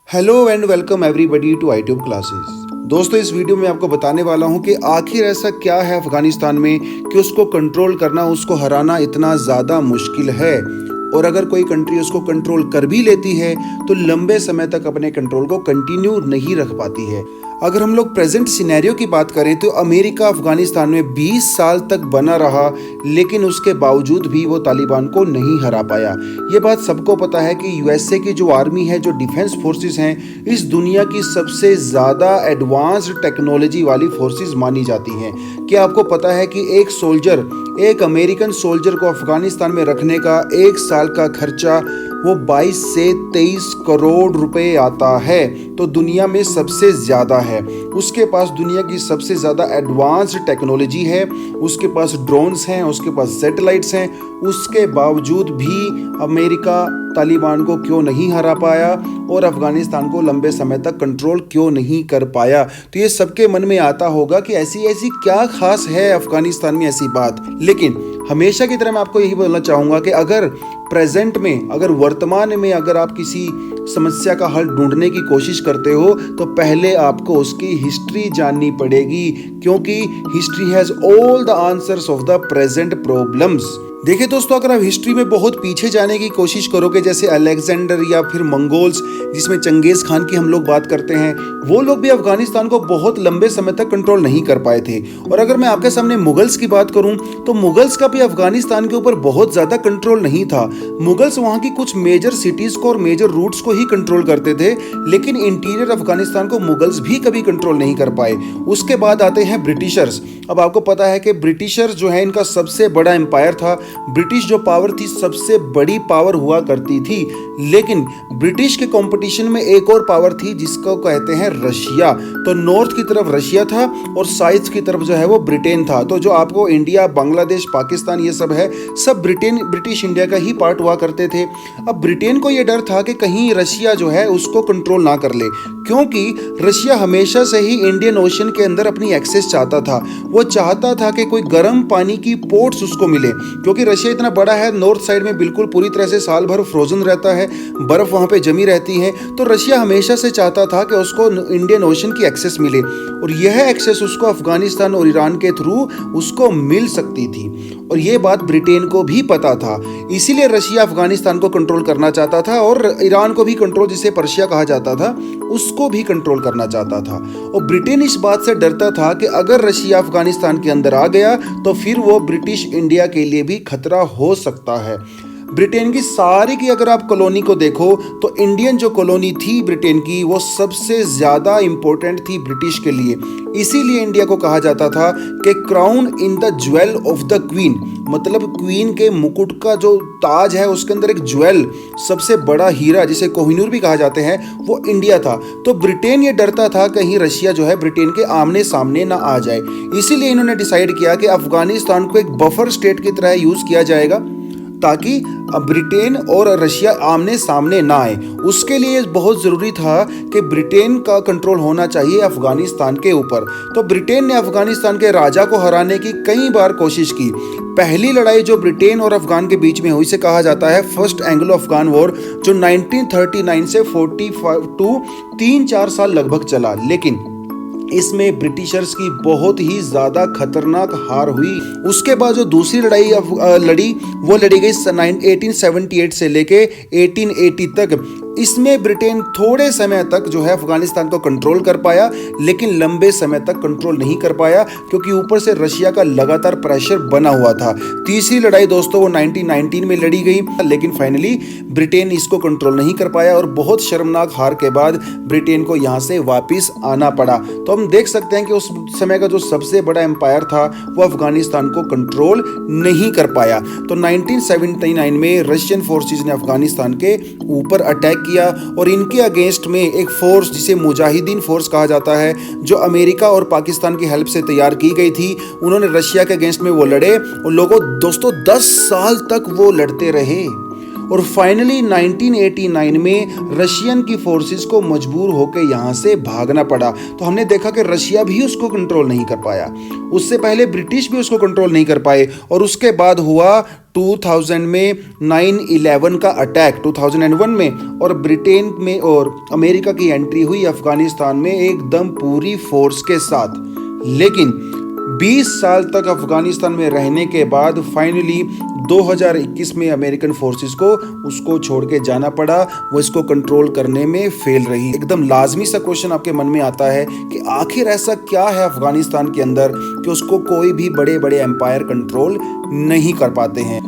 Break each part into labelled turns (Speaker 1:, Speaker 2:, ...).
Speaker 1: Hello and welcome everybody to iTube classes. दोस्तों, इस video में आपको बताने वाला हूं कि आखिर ऐसा क्या है अफगानिस्तान में कि उसको कंट्रोल करना, उसको हराना इतना ज़्यादा मुश्किल है। और अगर कोई कंट्री उसको कंट्रोल कर भी लेती है तो लंबे समय तक अपने कंट्रोल को कंटिन्यू नहीं रख पाती है। अगर हम लोग प्रेजेंट सिनेरियो की बात करें तो अमेरिका अफगानिस्तान में 20 साल तक बना रहा, लेकिन उसके बावजूद भी वो तालिबान को नहीं हरा पाया। ये बात सबको पता है कि यूएसए की जो आर्मी है, जो डिफेंस फोर्सेस हैं, इस दुनिया की सबसे ज़्यादा एडवांस्ड टेक्नोलॉजी वाली फोर्सेस मानी जाती हैं। क्या आपको पता है कि एक अमेरिकन सोल्जर को अफगानिस्तान में रखने का 1 साल का खर्चा वो 22 से 23 करोड़ रुपए आता है, तो दुनिया में सबसे ज़्यादा है। उसके पास दुनिया की सबसे ज़्यादा एडवांस्ड टेक्नोलॉजी है, उसके पास ड्रोन्स हैं, उसके पास सैटेलाइट्स हैं। उसके बावजूद भी अमेरिका तालिबान को क्यों नहीं हरा पाया और अफगानिस्तान को लंबे समय तक कंट्रोल क्यों नहीं कर पाया? तो ये सबके मन में आता होगा कि ऐसी ऐसी क्या खास है अफगानिस्तान में ऐसी बात। लेकिन हमेशा की तरह मैं आपको यही बोलना चाहूँगा कि अगर प्रेजेंट में, अगर वर्तमान में अगर आप किसी समस्या का हल ढूंढने की कोशिश करते हो तो पहले आपको उसकी हिस्ट्री जाननी पड़ेगी, क्योंकि history has all the answers of the present problems. देखिए दोस्तों, अगर आप हिस्ट्री में बहुत पीछे जाने की कोशिश करोगे, जैसे अलेक्जेंडर या फिर मंगोल्स, जिसमें चंगेज़ खान की हम लोग बात करते हैं, वो लोग भी अफगानिस्तान को बहुत लंबे समय तक कंट्रोल नहीं कर पाए थे। और अगर मैं आपके सामने मुगल्स की बात करूं तो मुगल्स का भी अफगानिस्तान के ऊपर बहुत ज़्यादा कंट्रोल नहीं था। मुगल्स वहाँ की कुछ मेजर सिटीज़ को और मेजर रूट्स को ही कंट्रोल करते थे, लेकिन इंटीरियर अफगानिस्तान को मुगल्स भी कभी कंट्रोल नहीं कर पाए। उसके बाद आते हैं ब्रिटिशर्स। अब आपको पता है कि ब्रिटिशर्स जो है, इनका सबसे बड़ा एम्पायर था। ब्रिटिश जो पावर थी, सबसे बड़ी पावर हुआ करती थी, लेकिन ब्रिटिश के कंपटीशन में एक और पावर थी जिसको कहते हैं रशिया। तो नॉर्थ की तरफ रशिया था और साउथ की तरफ जो है वो ब्रिटेन था। तो जो आपको इंडिया, बांग्लादेश, पाकिस्तान ये सब है, सब ब्रिटिश इंडिया का ही पार्ट हुआ करते थे। अब ब्रिटेन को ये डर था कि कहीं रशिया जो है उसको कंट्रोल ना कर ले, क्योंकि रशिया हमेशा से ही इंडियन ओशन के अंदर अपनी एक्सेस चाहता था। वो चाहता था कि कोई गर्म पानी की पोर्ट्स उसको मिले, क्योंकि रशिया इतना बड़ा है, नॉर्थ साइड में बिल्कुल पूरी तरह से साल भर फ्रोजन रहता है, बर्फ वहाँ पे जमी रहती है। तो रशिया हमेशा से चाहता था कि उसको इंडियन ओशन की एक्सेस मिले, और यह एक्सेस उसको अफगानिस्तान और ईरान के थ्रू उसको मिल सकती थी। और ये बात ब्रिटेन को भी पता था, इसीलिए रशिया अफगानिस्तान को कंट्रोल करना चाहता था और ईरान को भी कंट्रोल, जिसे पर्शिया कहा जाता था, उसको भी कंट्रोल करना चाहता था। और ब्रिटेन इस बात से डरता था कि अगर रशिया अफगानिस्तान के अंदर आ गया तो फिर वो ब्रिटिश इंडिया के लिए भी खतरा हो सकता है। ब्रिटेन की सारी की अगर आप कॉलोनी को देखो तो इंडियन जो कॉलोनी थी ब्रिटेन की, वो सबसे ज़्यादा इम्पोर्टेंट थी ब्रिटिश के लिए। इसीलिए इंडिया को कहा जाता था कि crown in the jewel of the queen, मतलब क्वीन के मुकुट का जो ताज है उसके अंदर एक ज्वेल, सबसे बड़ा हीरा जिसे कोहिनूर भी कहा जाते हैं, वो इंडिया था। तो ब्रिटेन ये डरता था कहीं रशिया जो है ब्रिटेन के आमने सामने ना आ जाए। इसीलिए इन्होंने डिसाइड किया कि अफगानिस्तान को एक बफर स्टेट की तरह यूज़ किया जाएगा, ताकि ब्रिटेन और रशिया आमने सामने ना आए। उसके लिए बहुत ज़रूरी था कि ब्रिटेन का कंट्रोल होना चाहिए अफगानिस्तान के ऊपर। तो ब्रिटेन ने अफगानिस्तान के राजा को हराने की कई बार कोशिश की। पहली लड़ाई जो ब्रिटेन और अफगान के बीच में हुई, इसे कहा जाता है फर्स्ट एंग्लो अफगान वॉर, जो 1939 से 45 3-4 साल लगभग चला। लेकिन इसमें ब्रिटिशर्स की बहुत ही ज़्यादा खतरनाक हार हुई। उसके बाद जो दूसरी लड़ाई लड़ी, वो लड़ी गई 1878 से लेके 1880 तक। इसमें ब्रिटेन थोड़े समय तक जो है अफगानिस्तान को कंट्रोल कर पाया, लेकिन लंबे समय तक कंट्रोल नहीं कर पाया, क्योंकि ऊपर से रशिया का लगातार प्रेशर बना हुआ था। तीसरी लड़ाई दोस्तों वो 1919 में लड़ी गई, लेकिन फाइनली ब्रिटेन इसको कंट्रोल नहीं कर पाया और बहुत शर्मनाक हार के बाद ब्रिटेन को यहाँ से वापस आना पड़ा। तो हम देख सकते हैं कि उस समय का जो सबसे बड़ा एम्पायर था वो अफगानिस्तान को कंट्रोल नहीं कर पाया। तो 1979 में रशियन फोर्सेस ने अफगानिस्तान के ऊपर अटैक किया और इनके अगेंस्ट में एक फोर्स जिसे मुजाहिदीन फोर्स कहा जाता है, जो अमेरिका और पाकिस्तान की हेल्प से तैयार की गई थी, उन्होंने रशिया के अगेंस्ट में वो लड़े। और लोगों दोस्तों 10 साल तक वो लड़ते रहे। और फाइनली 1989 में रशियन की फोर्सेस को मजबूर होकर यहाँ से भागना पड़ा। तो हमने देखा कि रशिया भी उसको कंट्रोल नहीं कर पाया, उससे पहले ब्रिटिश भी उसको कंट्रोल नहीं कर पाए, और उसके बाद हुआ 2000 में 9/11 का अटैक 2001 में, और ब्रिटेन में और अमेरिका की एंट्री हुई अफगानिस्तान में एकदम पूरी फोर्स के साथ। लेकिन 20 साल तक अफगानिस्तान में रहने के बाद फाइनली 2021 में अमेरिकन फोर्सेस को उसको छोड़ के जाना पड़ा, वो इसको कंट्रोल करने में फेल रही। एकदम लाजमी सा क्वेश्चन आपके मन में आता है कि आखिर ऐसा क्या है अफगानिस्तान के अंदर कि उसको कोई भी बड़े बड़े एम्पायर कंट्रोल नहीं कर पाते हैं।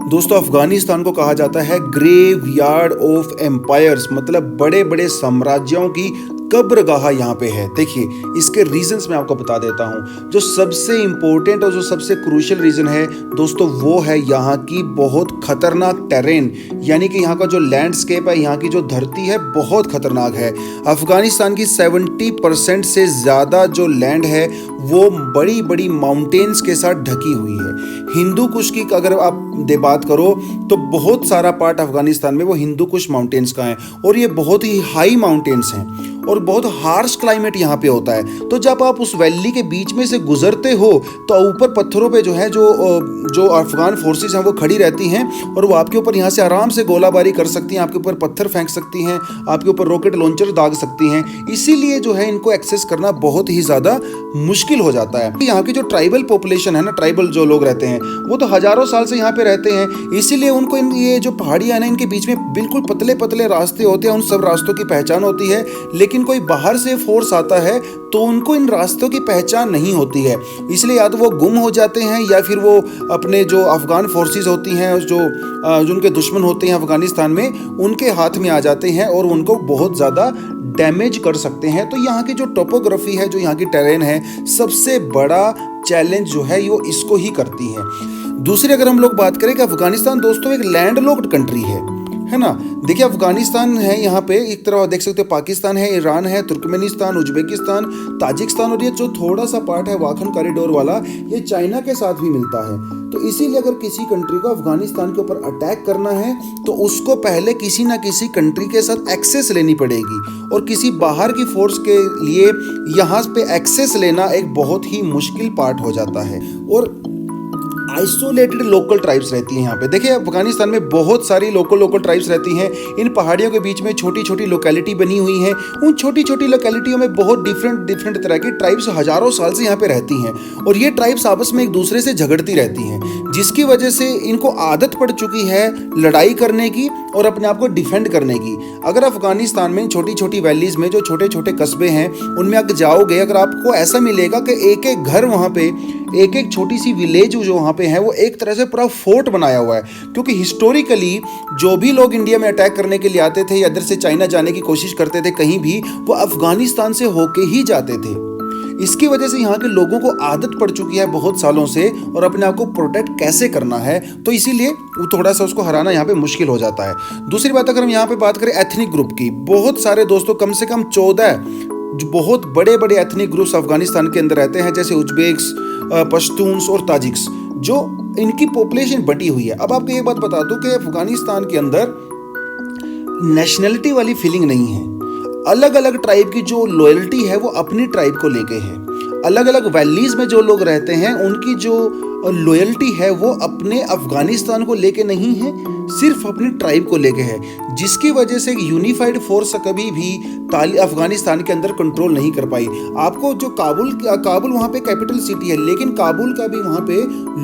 Speaker 1: दोस्तों, अफगानिस्तान को कहा जाता है ग्रेव यार्ड ऑफ एम्पायर्स, मतलब बड़े बड़े साम्राज्यों की कब्रगाह यहाँ पे है। देखिए, इसके रीजंस मैं आपको बता देता हूँ। जो सबसे इम्पोर्टेंट और जो सबसे क्रूशियल रीज़न है दोस्तों, वो है यहाँ की बहुत खतरनाक टेरेन, यानी कि यहाँ का जो लैंडस्केप है, यहाँ की जो धरती है बहुत खतरनाक है। अफगानिस्तान की 70% से ज़्यादा जो लैंड है वो बड़ी बड़ी माउंटेन्स के साथ ढकी हुई है। हिंदू कुश की अगर आप बात करो तो बहुत सारा पार्ट अफगानिस्तान में वो हिंदू कुश माउंटेन्स का है, और ये बहुत ही हाई माउंटेन्स हैं और बहुत हार्श क्लाइमेट यहाँ पे होता है। तो जब आप उस वैली के बीच में से गुजरते हो तो ऊपर पत्थरों पे जो है जो अफगान फोर्सेस हैं वो खड़ी रहती हैं, और वो आपके ऊपर यहाँ से आराम से गोलाबारी कर सकती हैं, आपके ऊपर पत्थर फेंक सकती हैं, आपके ऊपर रॉकेट लॉन्चर दाग सकती हैं। इसीलिए जो है इनको एक्सेस करना बहुत ही ज़्यादा मुश्किल हो जाता है। यहाँ की जो ट्राइबल पॉपुलेशन है ना, ट्राइबल जो लोग रहते हैं वो तो हज़ारों साल से यहाँ पे रहते हैं, इसीलिए उनको ये जो पहाड़ियाँ हैं इनके बीच में बिल्कुल पतले पतले रास्ते होते हैं, उन सब रास्तों की पहचान होती है। लेकिन कोई बाहर से फोर्स आता है तो उनको इन रास्तों की पहचान नहीं होती है, इसलिए या तो वो गुम हो जाते हैं या फिर वो अपने जो अफगान फोर्सेस होती हैं जो उनके दुश्मन होते हैं अफगानिस्तान में, उनके हाथ में आ जाते हैं और उनको बहुत ज़्यादा डैमेज कर सकते हैं। तो यहाँ की जो टोपोग्राफी है, जो यहाँ की टेरेन है, सबसे बड़ा चैलेंज जो है वो इसको ही करती है। दूसरी अगर हम लोग बात करें कि अफगानिस्तान दोस्तों एक लैंडलॉक्ड कंट्री है ना। देखिए, अफगानिस्तान है यहाँ पे एक तरफ देख सकते हो, पाकिस्तान है, ईरान है, तुर्कमेनिस्तान, उज्बेकिस्तान, ताजिकिस्तान, और ये जो थोड़ा सा पार्ट है वाखन कॉरिडोर वाला, ये चाइना के साथ भी मिलता है। तो इसीलिए अगर किसी कंट्री को अफगानिस्तान के ऊपर अटैक करना है तो उसको पहले किसी ना किसी कंट्री के साथ एक्सेस लेनी पड़ेगी, और किसी बाहर की फोर्स के लिए यहाँ पे एक्सेस लेना एक बहुत ही मुश्किल पार्ट हो जाता है। और आइसोलेटेड लोकल ट्राइब्स रहती हैं यहाँ पे। देखिए, अफगानिस्तान में बहुत सारी लोकल ट्राइब्स रहती हैं। इन पहाड़ियों के बीच में छोटी छोटी लोकेलिटी बनी हुई हैं। उन छोटी छोटी लोकेलिटियों में बहुत डिफरेंट तरह की ट्राइब्स हज़ारों साल से यहाँ पे रहती हैं, और ये ट्राइब्स आपस में एक दूसरे से झगड़ती रहती हैं, जिसकी वजह से इनको आदत पड़ चुकी है लड़ाई करने की और अपने आप को डिफेंड करने की। अगर अफगानिस्तान में छोटी छोटी वैलीज़ में जो छोटे छोटे कस्बे हैं उनमें आप जाओगे, अगर आपको ऐसा मिलेगा कि एक एक घर वहाँ पे, एक एक छोटी सी विलेज जो वहाँ पे है वो एक तरह से पूरा फोर्ट बनाया हुआ है। क्योंकि हिस्टोरिकली जो भी लोग इंडिया में अटैक करने के लिए आते थे या इधर से चाइना जाने की कोशिश करते थे कहीं भी, वो अफगानिस्तान से होके ही जाते थे। इसकी वजह से यहाँ के लोगों को आदत पड़ चुकी है बहुत सालों से, और अपने आप को प्रोटेक्ट कैसे करना है, तो इसीलिए वो थोड़ा सा उसको हराना यहाँ पे मुश्किल हो जाता है। दूसरी बात, अगर हम यहाँ पे बात करें एथनिक ग्रुप की, बहुत सारे दोस्तों, कम से कम 14 जो बहुत बड़े बड़े एथनिक ग्रुप्स अफगानिस्तान के अंदर रहते हैं, जैसे उज्बेक्स, पश्तून्स और ताजिक्स, जो इनकी पॉपुलेशन बटी हुई है। अब आपको एक बात बता दूं कि अफगानिस्तान के अंदर नेशनलिटी वाली फीलिंग नहीं है। अलग अलग ट्राइब की जो लॉयल्टी है वो अपनी ट्राइब को लेके है। अलग अलग वैलीज में जो लोग रहते हैं उनकी जो लॉयल्टी है वो अपने अफगानिस्तान को लेके नहीं है, सिर्फ अपनी ट्राइब को लेके है, जिसकी वजह से यूनिफाइड फोर्स कभी भी अफगानिस्तान के अंदर कंट्रोल नहीं कर पाई। आपको जो काबुल वहाँ पे कैपिटल सिटी है, लेकिन काबुल का भी वहाँ पे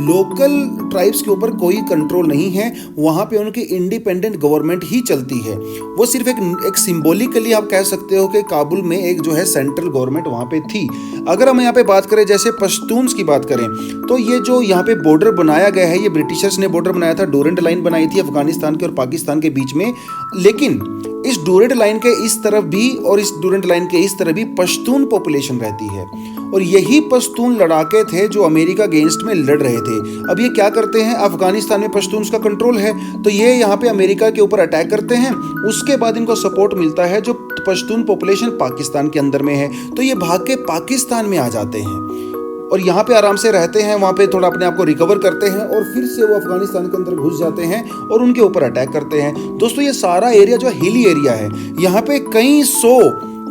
Speaker 1: लोकल ट्राइब्स के ऊपर कोई कंट्रोल नहीं है। वहाँ पे उनकी इंडिपेंडेंट गवर्नमेंट ही चलती है। वो सिर्फ एक सिंबॉलिकली आप कह सकते हो कि काबुल में एक जो है सेंट्रल गवर्नमेंट वहाँ पे थी। अगर हम यहाँ पे बात करें, जैसे पश्तून्स की बात करें, तो ये जो यहाँ पे बॉर्डर बनाया गया है, ये ब्रिटिशर्स ने बॉर्डर बनाया था, डोरेंट लाइन बनाई थी अफगानिस्तान के और पाकिस्तान के बीच में। लेकिन इस डोरेंट लाइन के इस तरफ भी और इस डोरेंट लाइन के इस तरफ भी पश्तून पॉपुलेशन रहती है, और यही पश्तून लड़ाके थे जो अमेरिका अगेंस्ट में लड़ रहे थे। अब ये क्या करते हैं, अफगानिस्तान में पश्तून्स का कंट्रोल है, तो ये यहाँ पे अमेरिका के ऊपर अटैक करते हैं। उसके बाद इनको सपोर्ट मिलता है जो पश्तून पॉपुलेशन पाकिस्तान के अंदर में है, तो ये भाग के पाकिस्तान में आ जाते हैं। और यहाँ पे आराम से रहते हैं, वहाँ पे थोड़ा अपने आप को रिकवर करते हैं और फिर से वो अफगानिस्तान के अंदर घुस जाते हैं और उनके ऊपर अटैक करते हैं। दोस्तों ये सारा एरिया जो हिली एरिया है, यहाँ पे कई सौ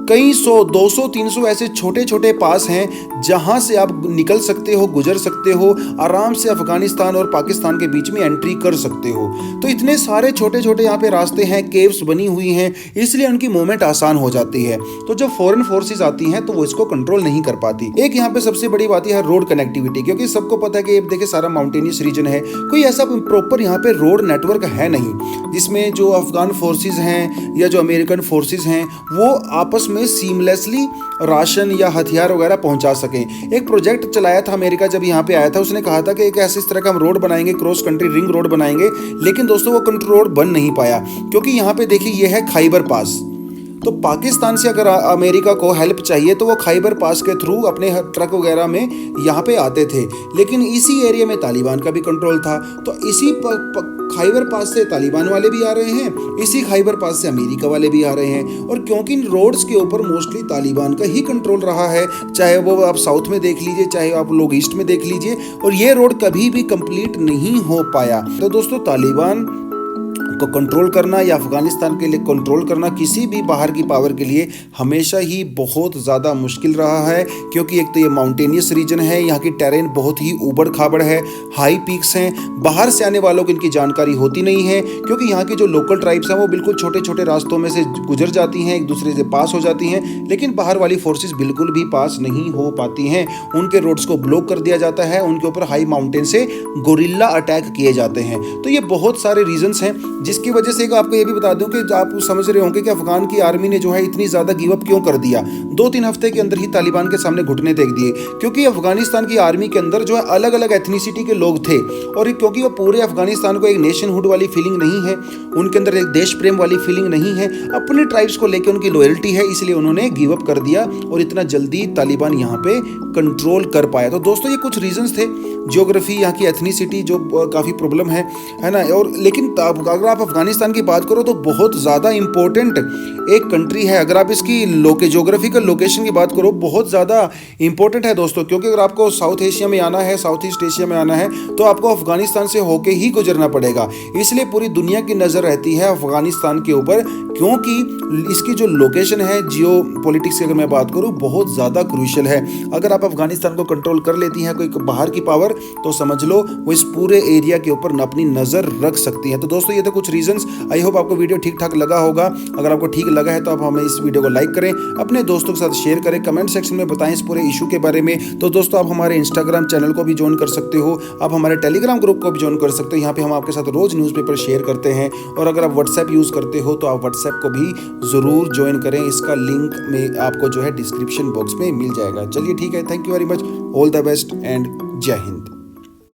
Speaker 1: 200 300 ऐसे छोटे छोटे पास हैं जहां से आप निकल सकते हो, गुजर सकते हो, आराम से अफगानिस्तान और पाकिस्तान के बीच में एंट्री कर सकते हो। तो इतने सारे छोटे छोटे यहाँ पे रास्ते हैं, केव्स बनी हुई हैं, इसलिए उनकी मूवमेंट आसान हो जाती है। तो जब फॉरेन फोर्सेस आती हैं तो वो इसको कंट्रोल नहीं कर पाती। एक यहाँ पे सबसे बड़ी बात है रोड कनेक्टिविटी, क्योंकि सबको पता है कि देखिए सारा माउंटेनियस रीजन है, कोई ऐसा प्रॉपर यहाँ पे रोड नेटवर्क है नहीं जिसमें जो अफगान फोर्सेस हैं या जो अमेरिकन फोर्सेस हैं वो आपस में सीमलेसली राशन या हथियार वगैरह पहुंचा सकें। एक प्रोजेक्ट चलाया था अमेरिका जब यहाँ पे आया था, उसने कहा था कि एक ऐसे इस तरह का हम रोड बनाएंगे, क्रॉस कंट्री रिंग रोड बनाएंगे, लेकिन दोस्तों वो कंट्री रोड बन नहीं पाया क्योंकि यहाँ पे देखिए ये है खैबर पास। तो पाकिस्तान से अगर अमेरिका को हेल्प चाहिए तो वो खैबर पास के थ्रू अपने ट्रक वगैरह में यहाँ पे आते थे, लेकिन इसी एरिया में तालिबान का भी कंट्रोल था। तो इसी खैबर पास से तालिबान वाले भी आ रहे हैं, इसी खैबर पास से अमेरिका वाले भी आ रहे हैं, और क्योंकि इन रोड्स के ऊपर मोस्टली तालिबान का ही कंट्रोल रहा है, चाहे वो आप साउथ में देख लीजिए, चाहे आप लोग ईस्ट में देख लीजिए, और ये रोड कभी भी कंप्लीट नहीं हो पाया। तो दोस्तों तालिबान को कंट्रोल करना या अफगानिस्तान के लिए कंट्रोल करना किसी भी बाहर की पावर के लिए हमेशा ही बहुत ज़्यादा मुश्किल रहा है, क्योंकि एक तो ये माउंटेनियस रीजन है, यहाँ की टेरेन बहुत ही ऊबड़ खाबड़ है, हाई पीक्स हैं, बाहर से आने वालों को इनकी जानकारी होती नहीं है, क्योंकि यहाँ की जो लोकल ट्राइब्स हैं वो बिल्कुल छोटे छोटे रास्तों में से गुजर जाती हैं, एक दूसरे से पास हो जाती हैं, लेकिन बाहर वाली फोर्सेस बिल्कुल भी पास नहीं हो पाती हैं। उनके रोड्स को ब्लॉक कर दिया जाता है, उनके ऊपर हाई माउंटेन से गोरिल्ला अटैक किए जाते हैं। तो ये बहुत सारे रीजंस हैं जिसकी वजह से आपको ये भी बता दूं कि आप समझ रहे होंगे कि अफगान की आर्मी ने जो है इतनी ज़्यादा गिव अप क्यों कर दिया। 2-3 हफ्ते के अंदर ही तालिबान के सामने घुटने टेक दिए, क्योंकि अफगानिस्तान की आर्मी के अंदर जो है अलग अलग एथनिसिटी के लोग थे, और क्योंकि वो पूरे अफगानिस्तान को एक नेशनहुड वाली फीलिंग नहीं है, उनके अंदर एक देश प्रेम वाली फीलिंग नहीं है, अपने ट्राइब्स को लेकर उनकी लॉयल्टी है, इसलिए उन्होंने गिव अप कर दिया और इतना जल्दी तालिबान यहाँ पे कंट्रोल कर पाया। तो दोस्तों ये कुछ रीजंस थे, ज्योग्राफी, यहाँ की एथनिसिटी जो काफ़ी प्रॉब्लम है ना, और लेकिन अगर आप अफगानिस्तान की बात करो तो बहुत ज़्यादा इंपॉर्टेंट एक कंट्री है। अगर आप इसकी ज्योग्राफिकल लोकेशन की बात करो बहुत ज़्यादा इंपॉर्टेंट है दोस्तों, क्योंकि अगर आपको साउथ एशिया में आना है, साउथ ईस्ट एशिया में आना है, तो आपको अफगानिस्तान से होके ही गुजरना पड़ेगा। इसलिए पूरी दुनिया की नज़र रहती है अफगानिस्तान के ऊपर, क्योंकि इसकी जो लोकेशन है जियो पॉलिटिक्स की अगर मैं बात करूँ बहुत ज़्यादा क्रूशियल है। अगर आप अफगानिस्तान को कंट्रोल कर लेती हैं कोई बाहर की पावर, तो समझ लो वो इस पूरे एरिया के ऊपर अपनी नज़र रख सकती है। तो दोस्तों ये तो कुछ रीजंस, आई होप आपको वीडियो ठीक ठाक लगा होगा। अगर आपको ठीक लगा है तो आप हमें इस वीडियो को लाइक करें, अपने दोस्तों के साथ शेयर करें, कमेंट सेक्शन में बताएं इस पूरे इशू के बारे में। तो दोस्तों आप हमारे इंस्टाग्राम चैनल को भी ज्वाइन कर सकते हो, आप हमारे टेलीग्राम ग्रुप को भी ज्वाइन कर सकते हो, यहाँ पे हम आपके साथ रोज़ न्यूज़पेपर शेयर करते हैं। और अगर आप व्हाट्सएप यूज़ करते हो तो आप व्हाट्सएप को भी ज़रूर ज्वाइन करें, इसका लिंक में आपको जो है डिस्क्रिप्शन बॉक्स में मिल जाएगा। चलिए ठीक है, thank you very much, all the best and जय हिंद।